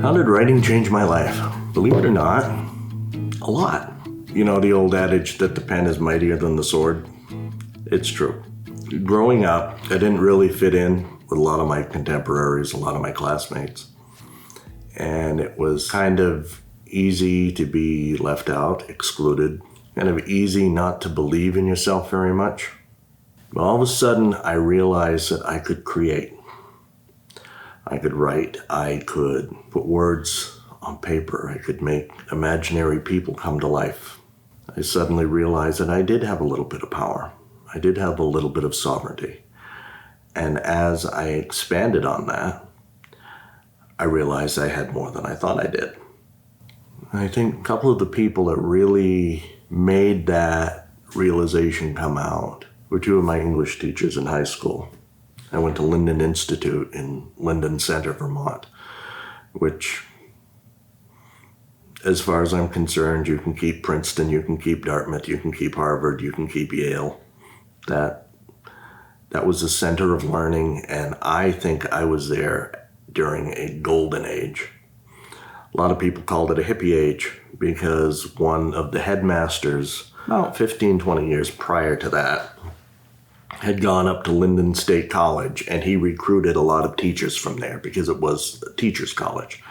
How did writing change my life? Believe it or not, a lot. You know the old adage that the pen is mightier than the sword? It's true. Growing up, I didn't really fit in with a lot of my contemporaries, a lot of my classmates. And it was kind of easy to be left out, excluded, kind of easy not to believe in yourself very much. But all of a sudden, I realized that I could create. I could write, I could put words on paper, I could make imaginary people come to life. I suddenly realized that I did have a little bit of power. I did have a little bit of sovereignty. And as I expanded on that, I realized I had more than I thought I did. I think a couple of the people that really made that realization come out were two of my English teachers in high school. I went to Linden Institute in Linden Center, Vermont, which, as far as I'm concerned, you can keep Princeton, you can keep Dartmouth, you can keep Harvard, you can keep Yale. That was the center of learning, and I think I was there during a golden age. A lot of people called it a hippie age because one of the headmasters, about 15, 20 years prior to that, had gone up to Linden State College, and he recruited a lot of teachers from there because it was a teacher's college.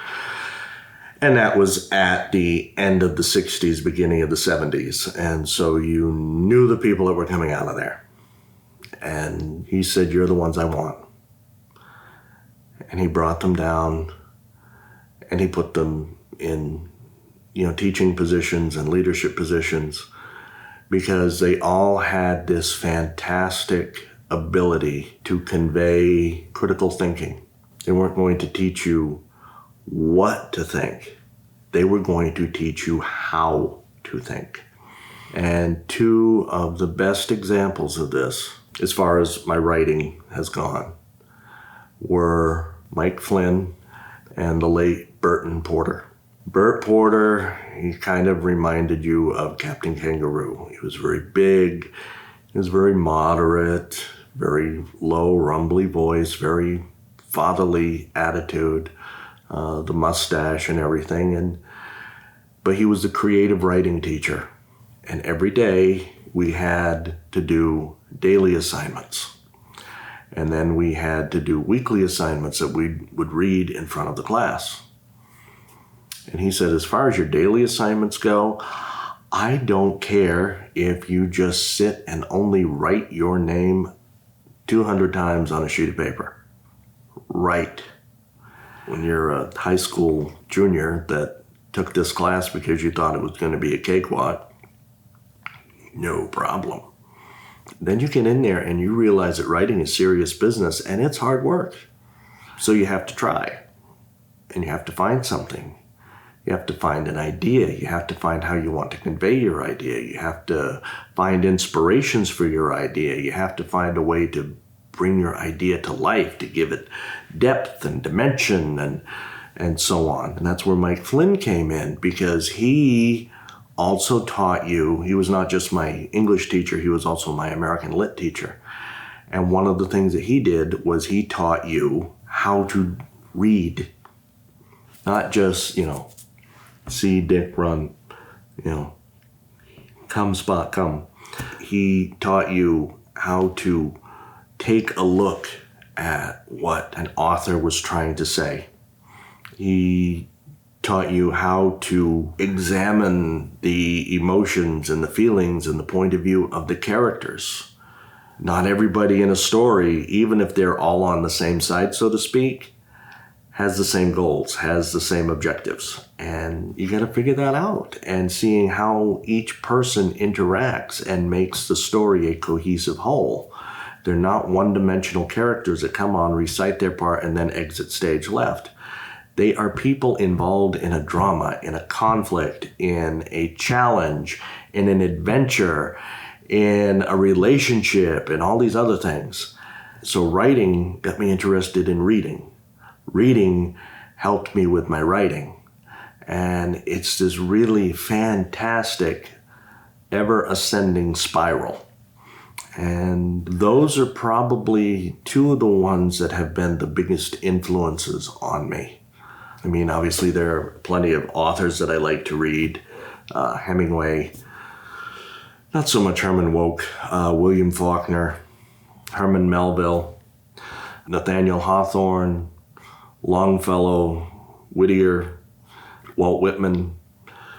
And that was at the end of the 60s, beginning of the 70s. And so you knew the people that were coming out of there. And he said, "You're the ones I want." And he brought them down and he put them in, teaching positions and leadership positions, because they all had this fantastic ability to convey critical thinking. They weren't going to teach you what to think. They were going to teach you how to think. And two of the best examples of this, as far as my writing has gone, were Mike Flynn and the late Burton Porter. Burt Porter, he kind of reminded you of Captain Kangaroo. He was very big, he was very moderate, very low, rumbly voice, very fatherly attitude, the mustache and everything. But he was the creative writing teacher. And every day we had to do daily assignments. And then we had to do weekly assignments that we would read in front of the class. And he said, as far as your daily assignments go, I don't care if you just sit and only write your name 200 times on a sheet of paper. Write. When you're a high school junior that took this class because you thought it was going to be a cakewalk, no problem. Then you get in there and you realize that writing is serious business and it's hard work. So you have to try. And you have to find something. You have to find an idea. You have to find how you want to convey your idea. You have to find inspirations for your idea. You have to find a way to bring your idea to life, to give it depth and dimension and so on. And that's where Mike Flynn came in, because he also taught you, he was not just my English teacher, he was also my American Lit teacher. And one of the things that he did was he taught you how to read. Not just, see Dick run, come Spot come. He taught you how to take a look at what an author was trying to say. He taught you how to examine the emotions and the feelings and the point of view of the characters. Not everybody in a story, even if they're all on the same side, so to speak, has the same goals, has the same objectives. And you got to figure that out. And seeing how each person interacts and makes the story a cohesive whole. They're not one-dimensional characters that come on, recite their part, and then exit stage left. They are people involved in a drama, in a conflict, in a challenge, in an adventure, in a relationship, and all these other things. So writing got me interested in reading. Reading helped me with my writing. And it's this really fantastic, ever-ascending spiral. And those are probably two of the ones that have been the biggest influences on me. I mean, obviously there are plenty of authors that I like to read. Hemingway, not so much Herman Wouk, William Faulkner, Herman Melville, Nathaniel Hawthorne, Longfellow, Whittier, Walt Whitman,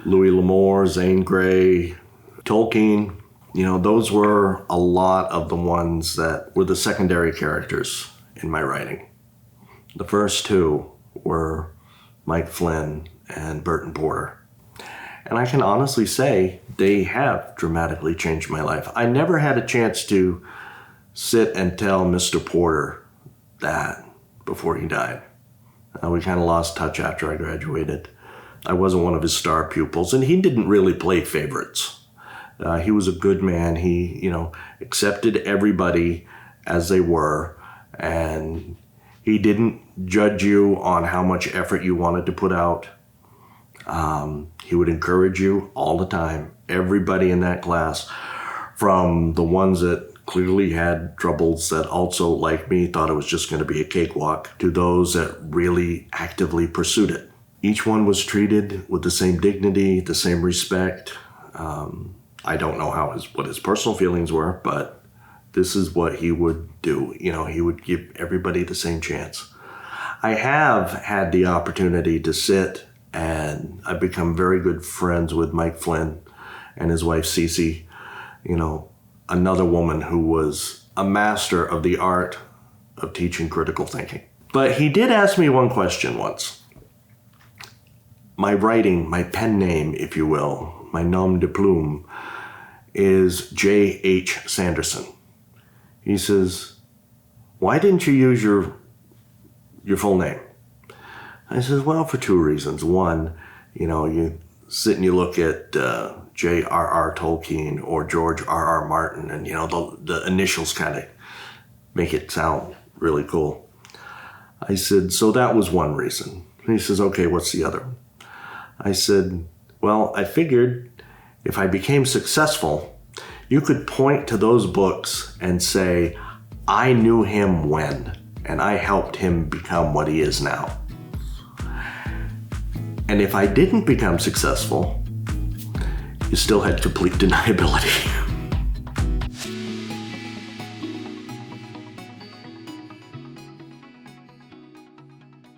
Louis L'Amour, Zane Grey, Tolkien. Those were a lot of the ones that were the secondary characters in my writing. The first two were Mike Flynn and Burton Porter. And I can honestly say they have dramatically changed my life. I never had a chance to sit and tell Mr. Porter that before he died. We kind of lost touch after I graduated. I wasn't one of his star pupils, and he didn't really play favorites. He was a good man. He, accepted everybody as they were, and he didn't judge you on how much effort you wanted to put out. He would encourage you all the time. Everybody in that class, from the ones that clearly had troubles that also, like me, thought it was just going to be a cakewalk, to those that really actively pursued it. Each one was treated with the same dignity, the same respect. I don't know what his personal feelings were, but this is what he would do. He would give everybody the same chance. I have had the opportunity to sit, and I've become very good friends with Mike Flynn and his wife Cece, another woman who was a master of the art of teaching critical thinking. But he did ask me one question once. My writing, my pen name, if you will, my nom de plume, is JH Sanderson. He says, "Why didn't you use your full name?" I says, "Well, for two reasons. One, you sit and you look at J.R.R. Tolkien or George R.R. Martin, and the initials kind of make it sound really cool." I said, "So that was one reason." And he says, "Okay, what's the other?" I said, "Well, I figured if I became successful, you could point to those books and say, I knew him when, and I helped him become what he is now. And if I didn't become successful, you still had complete deniability."